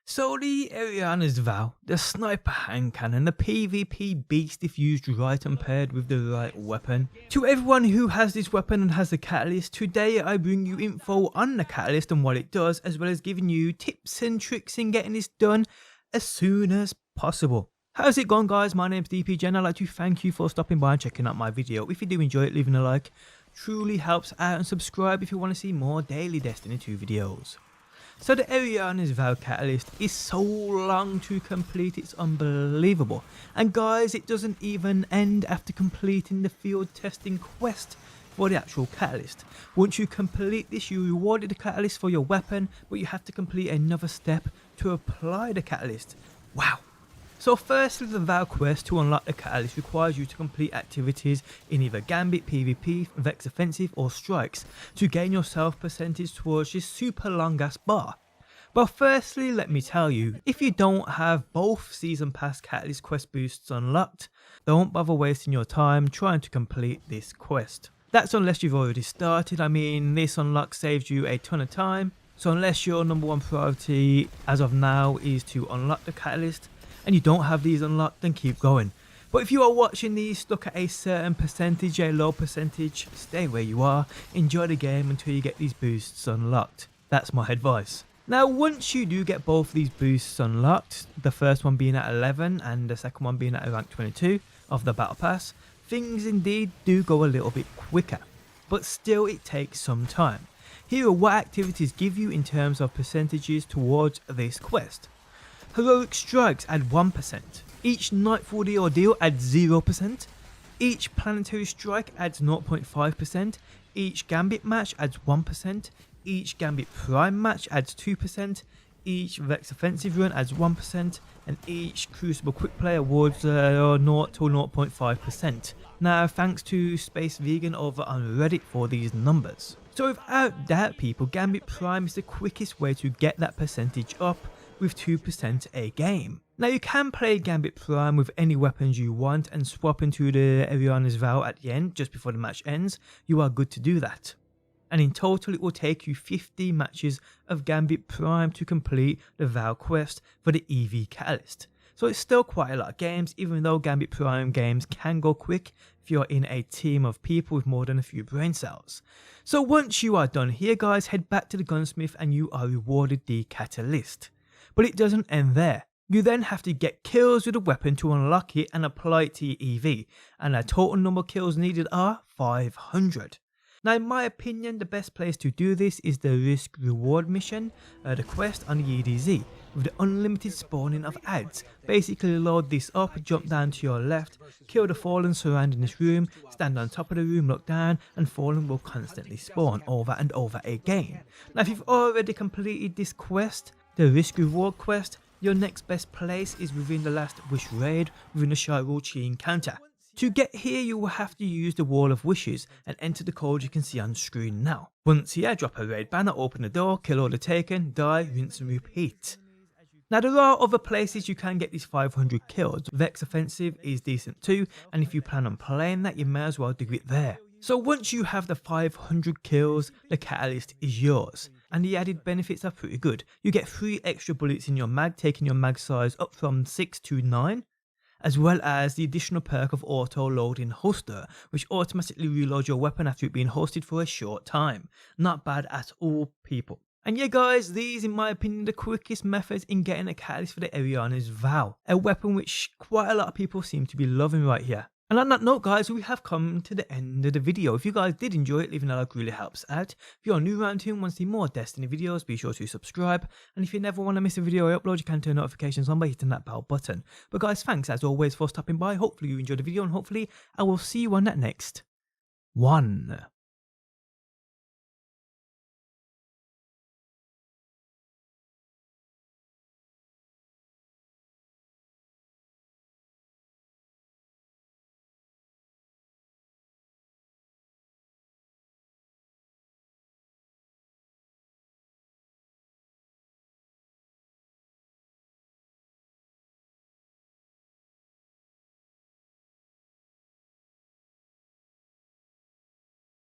So the ERIANA'S VOW, the sniper hand cannon, the PvP beast if used right and paired with the right weapon. To everyone who has this weapon and has the catalyst, today I bring you info on the catalyst and what it does, as well as giving you tips and tricks in getting this done as soon as possible. How's it going, guys? My name's DPJ and I'd like to thank you for stopping by and checking out my video. If you do enjoy it, leaving a like truly helps out, and subscribe if you want to see more daily Destiny 2 videos. So the ERIANA'S VOW catalyst is so long to complete, it's unbelievable. And guys, it doesn't even end after completing the field testing quest for the actual catalyst. Once you complete this, you rewarded the catalyst for your weapon, but you have to complete another step to apply the catalyst. Wow. So firstly, the VOW quest to unlock the catalyst requires you to complete activities in either Gambit, PvP, Vex Offensive or Strikes to gain your self percentage towards this super long ass bar. But firstly, let me tell you, if you don't have both Season Pass catalyst quest boosts unlocked, don't bother wasting your time trying to complete this quest. That's unless you've already started. I mean, this unlock saves you a ton of time, so unless your number one priority as of now is to unlock the catalyst, and you don't have these unlocked, then keep going. But if you are watching these stuck at a certain percentage, a low percentage, stay where you are, enjoy the game until you get these boosts unlocked. That's my advice. Now once you do get both these boosts unlocked, the first one being at 11 and the second one being at rank 22 of the battle pass, things indeed do go a little bit quicker. But still it takes some time. Here are what activities give you in terms of percentages towards this quest. Heroic Strikes add 1%, each Nightfall the Ordeal adds 0%, each Planetary Strike adds 0.5%, each Gambit match adds 1%, each Gambit Prime match adds 2%, each Vex Offensive run adds 1%, and each Crucible Quick Play awards 0 to 0.5%. Now thanks to Space Vegan over on Reddit for these numbers. So without doubt people, Gambit Prime is the quickest way to get that percentage up, with 2% a game. Now you can play Gambit Prime with any weapons you want and swap into the ERIANA'S VOW at the end just before the match ends. You are good to do that. And in total it will take you 50 matches of Gambit Prime to complete the VOW quest for the EV catalyst. So it's still quite a lot of games, even though Gambit Prime games can go quick if you're in a team of people with more than a few brain cells. So once you are done here guys, head back to the gunsmith and you are rewarded the catalyst. But it doesn't end there. You then have to get kills with a weapon to unlock it and apply it to your EV, and the total number of kills needed are 500. Now in my opinion, the best place to do this is the risk reward mission, the quest on the EDZ, with the unlimited spawning of ads. Basically load this up, jump down to your left, kill the fallen surrounding this room, stand on top of the room, look down, and fallen will constantly spawn over and over again. Now if you've already completed this quest, the risk reward quest, your next best place is within the last wish raid within the Shirul Chi encounter. To get here you will have to use the wall of wishes and enter the code you can see on screen now. Once here, drop a raid banner, open the door, kill all the taken, die, rinse and repeat. Now there are other places you can get these 500 kills. Vex Offensive is decent too, and if you plan on playing that you may as well do it there. So once you have the 500 kills, the catalyst is yours. And the added benefits are pretty good. You get 3 extra bullets in your mag, taking your mag size up from 6 to 9. As well as the additional perk of auto loading holster, which automatically reloads your weapon after it being hosted for a short time. Not bad at all people. And yeah guys, these in my opinion the quickest methods in getting a catalyst for the ERIANA'S VOW. A weapon which quite a lot of people seem to be loving right here. And on that note guys, we have come to the end of the video. If you guys did enjoy it, leaving a like really helps out. If you're new around here and want to see more Destiny videos, be sure to subscribe. And if you never want to miss a video I upload, you can turn notifications on by hitting that bell button. But guys, thanks as always for stopping by. Hopefully you enjoyed the video and hopefully I will see you on that next one.